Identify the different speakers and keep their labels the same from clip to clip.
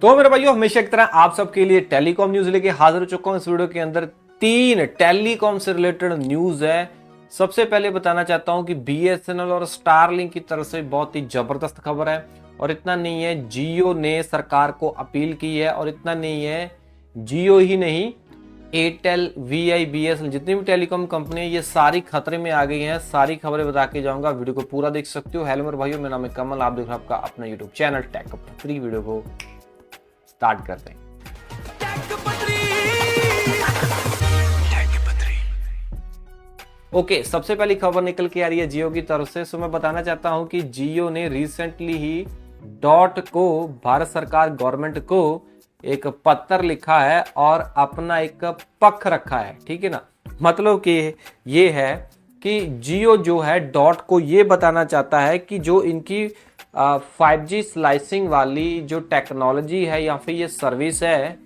Speaker 1: तो मेरे भाइयों, हमेशा की तरह आप सबके लिए टेलीकॉम न्यूज लेके हाजिर हो चुका हूं। इस वीडियो के अंदर 3 टेलीकॉम से रिलेटेड न्यूज है। सबसे पहले बताना चाहता हूं कि बीएसएनएल और स्टारलिंक की तरफ से बहुत ही जबरदस्त खबर है। और इतना नहीं है, जियो ने सरकार को अपील की है। और इतना नहीं है, जियो ही नहीं, एयरटेल, वीआई, बीएसएनएल, जितनी भी टेलीकॉम कंपनी है, ये सारी खतरे में आ गई हैं। सारी खबरें बता के जाऊंगा, वीडियो को पूरा देख सकते हो। हेलो मेरे भाइयों, मेरा नाम है कमल, आप देख रहे हो आपका अपना यूट्यूब चैनल टेक पत्री। वीडियो को स्टार्ट करते हैं। ओके, सबसे पहली खबर निकल के आ रही है जियो की तरफ से। सो मैं बताना चाहता हूं कि जियो ने रिसेंटली ही डॉट को, भारत सरकार गवर्नमेंट को एक पत्र लिखा है और अपना एक पक्ष रखा है। ठीक है ना, मतलब कि ये है कि जियो जो है डॉट को ये बताना चाहता है कि जो इनकी 5G स्लाइसिंग वाली जो टेक्नोलॉजी है या फिर ये सर्विस है,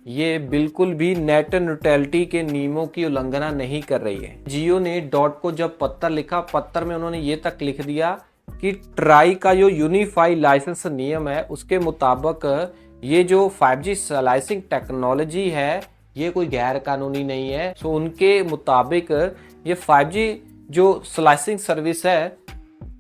Speaker 1: ये बिल्कुल भी नेट न्यूट्रलिटी के नियमों की उल्लंघना नहीं कर रही है। जियो ने डॉट को जब पत्र लिखा, पत्र में उन्होंने ये तक लिख दिया कि ट्राई का जो यूनिफाइड लाइसेंस नियम है उसके मुताबिक ये जो 5G स्लाइसिंग टेक्नोलॉजी है ये कोई गैर कानूनी नहीं है। सो उनके मुताबिक ये 5G जो स्लाइसिंग सर्विस है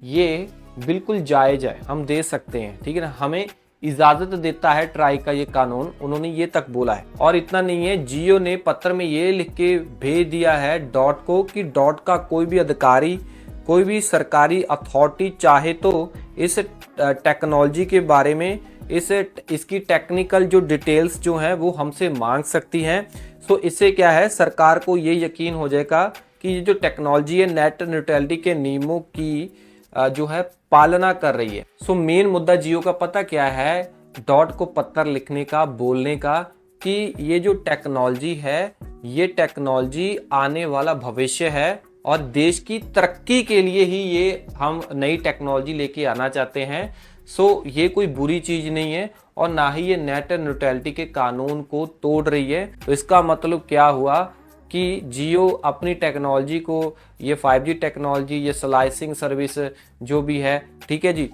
Speaker 1: ये बिल्कुल जायज है, हम दे सकते हैं। ठीक है ना, हमें इजाजत देता है ट्राई का ये कानून, उन्होंने ये तक बोला है। और इतना नहीं है, जियो ने पत्र में ये लिख के भेज दिया है डॉट को कि डॉट का कोई भी अधिकारी, कोई भी सरकारी अथॉरिटी चाहे तो इस टेक्नोलॉजी के बारे में, इसकी टेक्निकल जो डिटेल्स जो हैं वो हमसे मांग सकती हैं। सो इससे क्या है, सरकार को ये यकीन हो जाएगा कि ये जो टेक्नोलॉजी है नेट न्यूट्रलिटी के नियमों की जो है पालना कर रही है। सो मेन मुद्दा जियो का पता क्या है, डॉट को पत्र लिखने का, बोलने का कि ये जो टेक्नोलॉजी है ये टेक्नोलॉजी आने वाला भविष्य है और देश की तरक्की के लिए ही ये हम नई टेक्नोलॉजी लेके आना चाहते हैं। सो ये कोई बुरी चीज नहीं है और ना ही ये नेट न्यूट्रलिटी के कानून को तोड़ रही है। तो इसका मतलब क्या हुआ कि जियो अपनी टेक्नोलॉजी को, ये 5G टेक्नोलॉजी, ये स्लाइसिंग सर्विस जो भी है, ठीक है जी,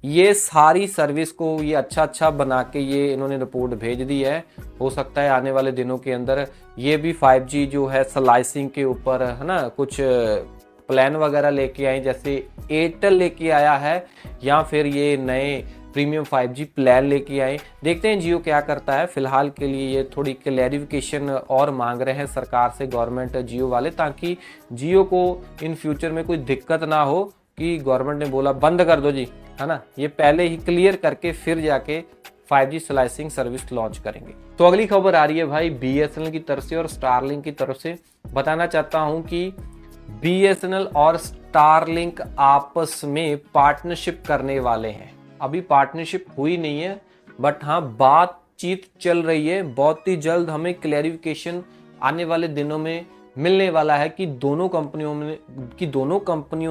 Speaker 1: ये सारी सर्विस को ये अच्छा बना के ये इन्होंने रिपोर्ट भेज दी है। हो सकता है आने वाले दिनों के अंदर ये भी 5G जो है स्लाइसिंग के ऊपर, है ना, कुछ प्लान वगैरह लेके आए, जैसे एयरटेल लेके आया है, या फिर ये नए प्रीमियम 5G प्लान लेके आए। देखते हैं जियो क्या करता है। फिलहाल के लिए ये थोड़ी क्लैरिफिकेशन और मांग रहे हैं सरकार से गवर्नमेंट, जियो वाले, ताकि जियो को इन फ्यूचर में कोई दिक्कत ना हो कि गवर्नमेंट ने बोला बंद कर दो जी, है ना। ये पहले ही क्लियर करके फिर जाके 5G स्लाइसिंग सर्विस लॉन्च करेंगे। तो अगली खबर आ रही है भाई बीएसएनएल की तरफ से और स्टारलिंक की तरफ से। बताना चाहता हूं कि बीएसएनएल और स्टारलिंक आपस में पार्टनरशिप करने वाले हैं। अभी पार्टनरशिप हुई नहीं है, बट हाँ बातचीत चल रही है। बहुत ही जल्द हमें क्लैरिफिकेशन आने वाले दिनों में मिलने वाला है कि दोनों कंपनियों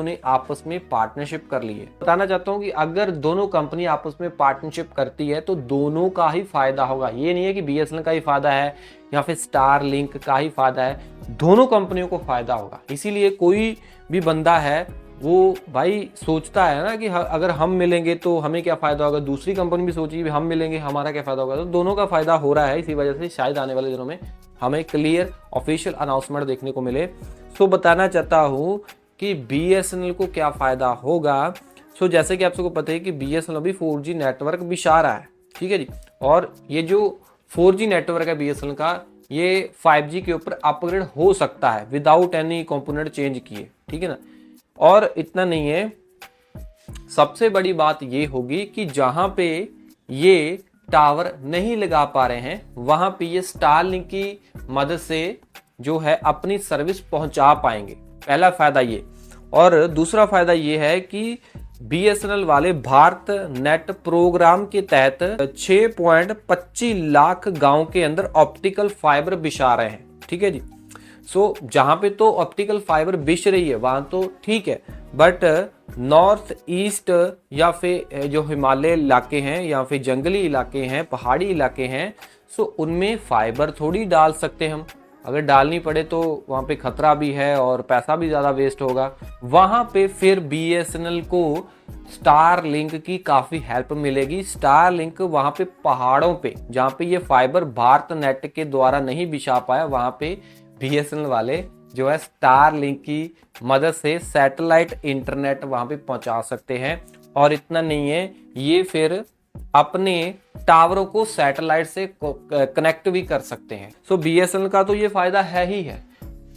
Speaker 1: ने आपस में पार्टनरशिप कर ली है। बताना चाहता हूँ कि अगर दोनों कंपनी आपस में पार्टनरशिप करती है तो दोनों का ही फायदा होगा। ये नहीं है कि बीएसएनएल का ही फायदा है या फिर स्टारलिंक का ही फायदा है, दोनों कंपनियों को फायदा होगा। इसीलिए कोई भी बंदा है वो भाई सोचता है ना कि अगर हम मिलेंगे तो हमें क्या फायदा होगा, दूसरी कंपनी भी सोची हम मिलेंगे हमारा क्या फायदा होगा। तो दोनों का फायदा हो रहा है, इसी वजह से शायद आने वाले दिनों में हमें क्लियर ऑफिशियल अनाउंसमेंट देखने को मिले। सो बताना चाहता हूँ कि बीएसएनएल को क्या फायदा होगा। सो जैसे कि आप सबको पता है कि बीएसएनएल अभी 4G नेटवर्क बिछा रहा है, ठीक है जी। और ये जो 4G नेटवर्क है बीएसएनएल का, ये 5G के ऊपर अपग्रेड हो सकता है विदाउट एनी कंपोनेंट चेंज किए, ठीक है ना। और इतना नहीं है, सबसे बड़ी बात ये होगी कि जहां पे ये टावर नहीं लगा पा रहे हैं वहां पे ये स्टारलिंक की मदद से जो है अपनी सर्विस पहुंचा पाएंगे। पहला फायदा ये। और दूसरा फायदा ये है कि बीएसएनएल वाले भारत नेट प्रोग्राम के तहत 6.25 लाख गांव के अंदर ऑप्टिकल फाइबर बिछा रहे हैं, ठीक है जी। सो जहां पे तो ऑप्टिकल फाइबर बिछ रही है वहां तो ठीक है, बट नॉर्थ ईस्ट या फिर जो हिमालय इलाके हैं या फिर जंगली इलाके हैं, पहाड़ी इलाके हैं, सो उनमें फाइबर थोड़ी डाल सकते हम। अगर डालनी पड़े तो वहाँ पे खतरा भी है और पैसा भी ज़्यादा वेस्ट होगा। वहाँ पे फिर BSNL को स्टारलिंक की काफ़ी हेल्प मिलेगी। स्टारलिंक वहाँ पे पहाड़ों पे, जहाँ पे ये फाइबर भारत नेट के द्वारा नहीं बिछा पाया, वहाँ पे BSNL वाले जो है स्टारलिंक की मदद से सैटेलाइट इंटरनेट वहाँ पे पहुँचा सकते हैं। और इतना नहीं है, ये फिर अपने टावरों को सैटेलाइट से कनेक्ट भी कर सकते हैं। सो BSNL का तो ये फायदा है ही है,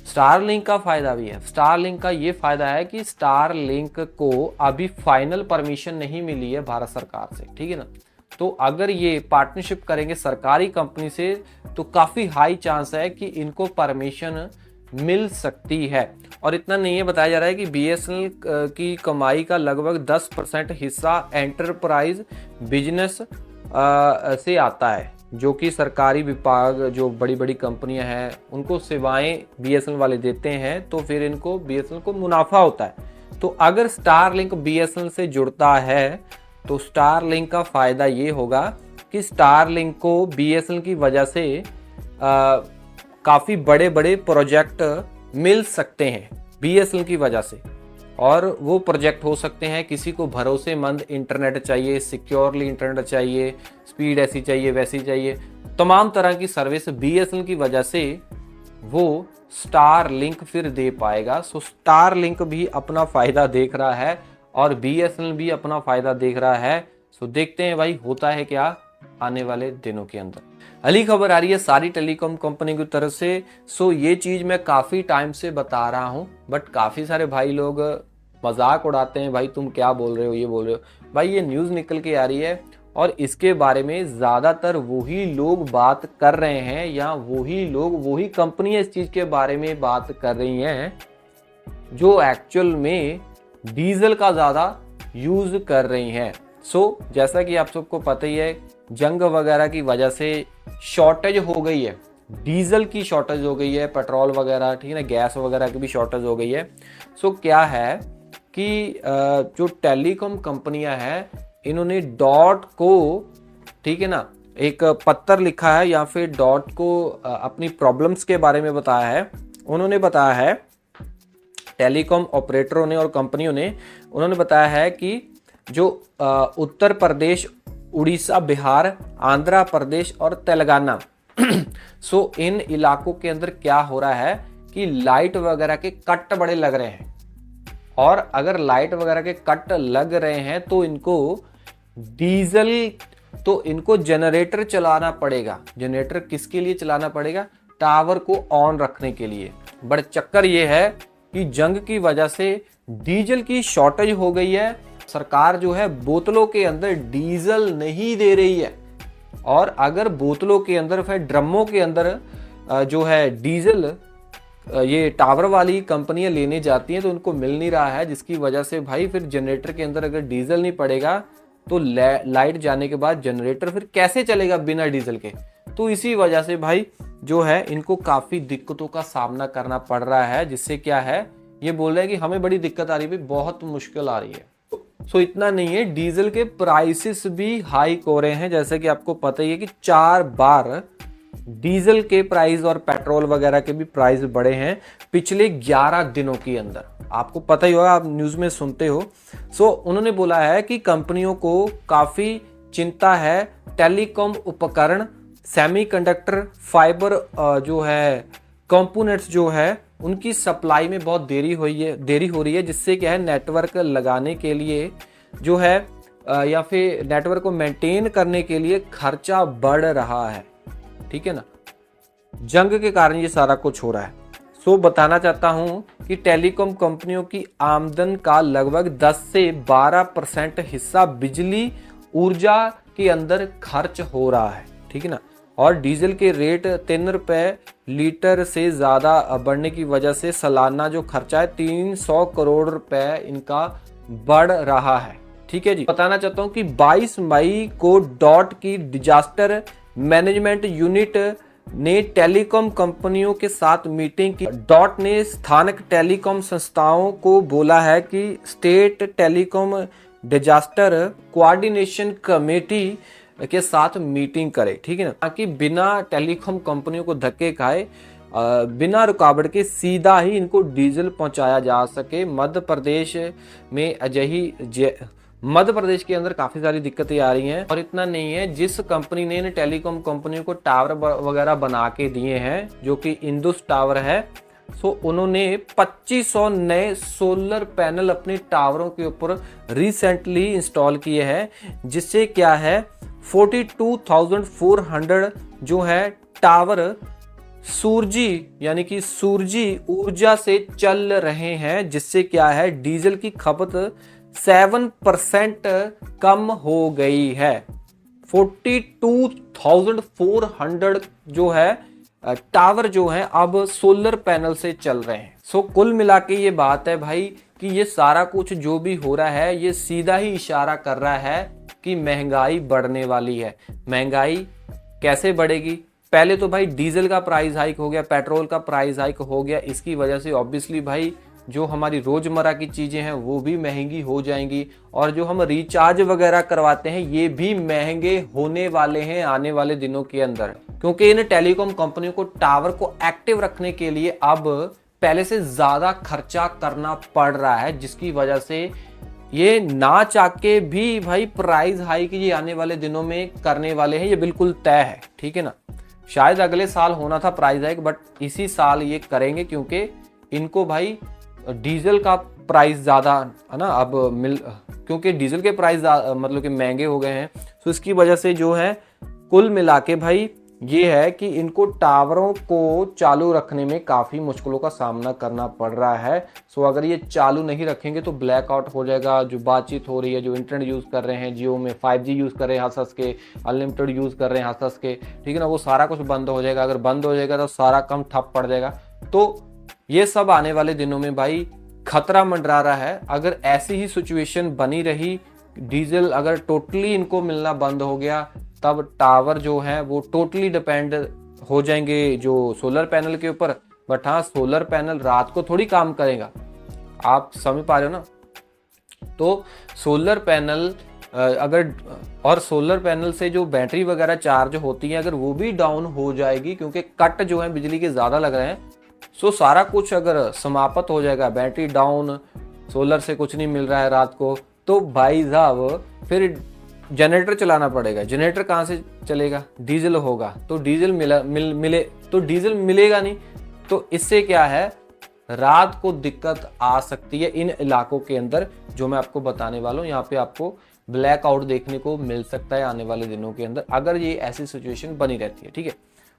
Speaker 1: स्टारलिंक का फायदा भी है। स्टारलिंक का ये फायदा है कि स्टारलिंक को अभी फाइनल परमिशन नहीं मिली है भारत सरकार से, ठीक है ना। तो अगर ये पार्टनरशिप करेंगे सरकारी कंपनी से तो काफी हाई चांस है कि इनको परमिशन मिल सकती है। और इतना नहीं है, बताया जा रहा है कि BSNL की कमाई का लगभग 10% हिस्सा एंटरप्राइज बिजनेस से आता है, जो कि सरकारी विभाग, जो बड़ी बड़ी कंपनियां हैं, उनको सेवाएं BSNL वाले देते हैं, तो फिर इनको BSNL को मुनाफा होता है। तो अगर स्टारलिंक BSNL से जुड़ता है तो स्टारलिंक का फायदा ये होगा कि स्टारलिंक को BSNL की वजह से काफ़ी बड़े बड़े प्रोजेक्ट मिल सकते हैं BSNL की वजह से। और वो प्रोजेक्ट हो सकते हैं, किसी को भरोसेमंद इंटरनेट चाहिए, सिक्योरली इंटरनेट चाहिए, स्पीड ऐसी चाहिए वैसी चाहिए, तमाम तरह की सर्विस BSNL की वजह से वो स्टारलिंक फिर दे पाएगा। सो स्टारलिंक भी अपना फ़ायदा देख रहा है और BSNL भी अपना फ़ायदा देख रहा है। सो देखते हैं भाई होता है क्या आने वाले दिनों के अंदर। अगली खबर आ रही है सारी टेलीकॉम कंपनी की तरफ से। सो ये चीज़ मैं काफ़ी टाइम से बता रहा हूँ, बट काफ़ी सारे भाई लोग मजाक उड़ाते हैं, भाई तुम क्या बोल रहे हो, ये बोल रहे हो। भाई ये न्यूज़ निकल के आ रही है और इसके बारे में ज़्यादातर वही लोग बात कर रहे हैं, या वही लोग, वही कंपनियाँ इस चीज़ के बारे में बात कर रही हैं जो एक्चुअल में डीजल का ज़्यादा यूज़ कर रही हैं। सो जैसा कि आप सबको पता ही है, जंग वगैरह की वजह से शॉर्टेज हो गई है, डीजल की शॉर्टेज हो गई है, पेट्रोल वगैरह, ठीक है ना, गैस वगैरह की भी शॉर्टेज हो गई है। सो क्या है कि जो टेलीकॉम कंपनियां हैं, इन्होंने डॉट को, ठीक है ना, एक पत्र लिखा है या फिर डॉट को अपनी प्रॉब्लम्स के बारे में बताया है। उन्होंने बताया है, टेलीकॉम ऑपरेटरों ने और कंपनियों ने, उन्होंने बताया है कि जो उत्तर प्रदेश, उड़ीसा, बिहार, आंध्र प्रदेश और तेलंगाना सो इन इलाकों के अंदर क्या हो रहा है कि लाइट वगैरह के कट बड़े लग रहे हैं। और अगर लाइट वगैरह के कट लग रहे हैं तो इनको डीजल, तो इनको जनरेटर चलाना पड़ेगा। जनरेटर किसके लिए चलाना पड़ेगा? टावर को ऑन रखने के लिए। बट चक्कर ये है कि जंग की वजह से डीजल की शॉर्टेज हो गई है। सरकार जो है बोतलों के अंदर डीजल नहीं दे रही है, और अगर बोतलों के अंदर, फिर ड्रमों के अंदर जो है डीजल ये टावर वाली कंपनियां लेने जाती हैं तो उनको मिल नहीं रहा है, जिसकी वजह से भाई फिर जनरेटर के अंदर अगर डीजल नहीं पड़ेगा तो लाइट जाने के बाद जनरेटर फिर कैसे चलेगा बिना डीजल के। तो इसी वजह से भाई जो है इनको काफ़ी दिक्कतों का सामना करना पड़ रहा है, जिससे क्या है, ये बोल रहे हैं कि हमें बड़ी दिक्कत आ रही है, बहुत मुश्किल आ रही है। सो इतना नहीं है, डीजल के प्राइसेस भी हाइक हो रहे हैं। जैसे कि आपको पता ही है कि 4 बार डीजल के प्राइस और पेट्रोल वगैरह के भी प्राइस बढ़े हैं पिछले 11 दिनों के अंदर। आपको पता ही होगा, आप न्यूज़ में सुनते हो। सो उन्होंने बोला है कि कंपनियों को काफ़ी चिंता है, टेलीकॉम उपकरण, सेमीकंडक्टर, फाइबर जो है कंपोनेंट्स जो है उनकी सप्लाई में बहुत देरी हो रही है, जिससे क्या है नेटवर्क लगाने के लिए जो है या फिर नेटवर्क को मेंटेन करने के लिए खर्चा बढ़ रहा है, ठीक है ना। जंग के कारण ये सारा कुछ हो रहा है। सो बताना चाहता हूं कि टेलीकॉम कंपनियों की आमदन का लगभग 10 से 12% हिस्सा बिजली ऊर्जा के अंदर खर्च हो रहा है, ठीक है ना। और डीजल के रेट 3 रुपए लीटर से ज़्यादा बढ़ने की वजह से सालाना जो खर्चा है 300 करोड़ रुपए इनका बढ़ रहा है, ठीक है जी। बताना चाहता हूँ कि 22 मई को डॉट की डिजास्टर मैनेजमेंट यूनिट ने टेलीकॉम कंपनियों के साथ मीटिंग की। डॉट ने स्थानिक टेलीकॉम संस्थाओं को बोला है कि state telecom disaster coordination committee के साथ मीटिंग करे, ठीक है ना, ताकि बिना टेलीकॉम कंपनियों को धक्के खाए बिना रुकावट के सीधा ही इनको डीजल पहुंचाया जा सके। मध्य प्रदेश में मध्य प्रदेश के अंदर काफी सारी दिक्कतें आ रही हैं। और इतना नहीं है, जिस कंपनी ने इन टेलीकॉम कंपनियों को टावर वगैरह बना के दिए हैं, जो कि इंडस टावर है, सो उन्होंने 2500 नए सोलर पैनल अपने टावरों के ऊपर रिसेंटली इंस्टॉल किए हैं, जिससे क्या है 42,400 जो है टावर सूरजी यानी कि सूरजी ऊर्जा से चल रहे हैं, जिससे क्या है डीजल की खपत 7% कम हो गई है। 42,400 जो है टावर जो है अब सोलर पैनल से चल रहे हैं। सो कुल मिला के ये बात है भाई कि ये सारा कुछ जो भी हो रहा है ये सीधा ही इशारा कर रहा है कि महंगाई बढ़ने वाली है। महंगाई कैसे बढ़ेगी? पहले तो भाई डीजल का प्राइस हाइक हो गया, पेट्रोल का प्राइस हाइक हो गया, इसकी वजह से ऑब्वियसली भाई जो हमारी रोजमर्रा की चीजें हैं वो भी महंगी हो जाएंगी, और जो हम रिचार्ज वगैरह करवाते हैं ये भी महंगे होने वाले हैं आने वाले दिनों के अंदर, क्योंकि इन टेलीकॉम कंपनियों को टावर को एक्टिव रखने के लिए अब पहले से ज्यादा खर्चा करना पड़ रहा है, जिसकी वजह से ये ना चाह के भी भाई प्राइस हाइक ये आने वाले दिनों में करने वाले हैं, ये बिल्कुल तय है। ठीक है ना, शायद अगले साल होना था प्राइस हाइक, बट इसी साल ये करेंगे, क्योंकि इनको भाई डीजल का प्राइस ज़्यादा है ना अब क्योंकि डीजल के प्राइस मतलब कि महंगे हो गए हैं। तो इसकी वजह से जो है कुल मिला के भाई ये है कि इनको टावरों को चालू रखने में काफ़ी मुश्किलों का सामना करना पड़ रहा है। सो अगर ये चालू नहीं रखेंगे तो ब्लैकआउट हो जाएगा। जो बातचीत हो रही है, जो इंटरनेट यूज़ कर रहे हैं, जियो में 5G यूज़ कर रहे हैं हंस के, अनलिमिटेड यूज़ कर रहे हैं हंस के, ठीक है ना, वो सारा कुछ बंद हो जाएगा। अगर बंद हो जाएगा तो सारा काम ठप पड़ जाएगा। तो ये सब आने वाले दिनों में भाई खतरा मंडरा रहा है। अगर ऐसी ही सिचुएशन बनी रही, डीजल अगर टोटली इनको मिलना बंद हो गया, तब टावर जो है वो टोटली डिपेंड हो जाएंगे जो सोलर पैनल के ऊपर। बट हाँ, सोलर पैनल रात को थोड़ी काम करेगा, आप समझ पा रहे हो ना। तो सोलर पैनल अगर और सोलर पैनल से जो बैटरी वगैरह चार्ज होती है, अगर वो भी डाउन हो जाएगी, क्योंकि कट जो है बिजली के ज़्यादा लग रहे हैं, सो सारा कुछ अगर समाप्त हो जाएगा, बैटरी डाउन, सोलर से कुछ नहीं मिल रहा है रात को, तो भाई साहब फिर जनरेटर चलाना पड़ेगा। जनरेटर कहाँ से चलेगा? डीजल होगा तो डीजल मिले तो डीजल मिलेगा नहीं। तो इससे क्या है, रात को दिक्कत आ सकती है इन इलाकों के अंदर जो मैं आपको बताने वाला हूँ। यहाँ पे आपको ब्लैकआउट देखने को मिल सकता है आने वाले दिनों के अंदर, अगर ये ऐसी सिचुएशन बनी रहती है। ठीक है,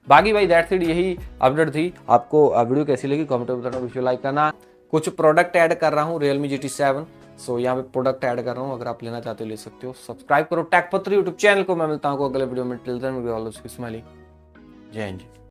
Speaker 1: बाकी भाई दैट्स इट, यही अपडेट थी। आपको वीडियो कैसी लगी कमेंट में बताना, वीडियो लाइक करना। कुछ प्रोडक्ट ऐड कर रहा हूँ Realme GT7, सो यहाँ पे प्रोडक्ट ऐड कर रहा हूँ, अगर आप लेना चाहते हो ले सकते हो। सब्सक्राइब करो टेक पत्र यूट्यूब चैनल को। मैं मिलता हूँ अगले वीडियो में। Till then we all smiling. जय हिंद।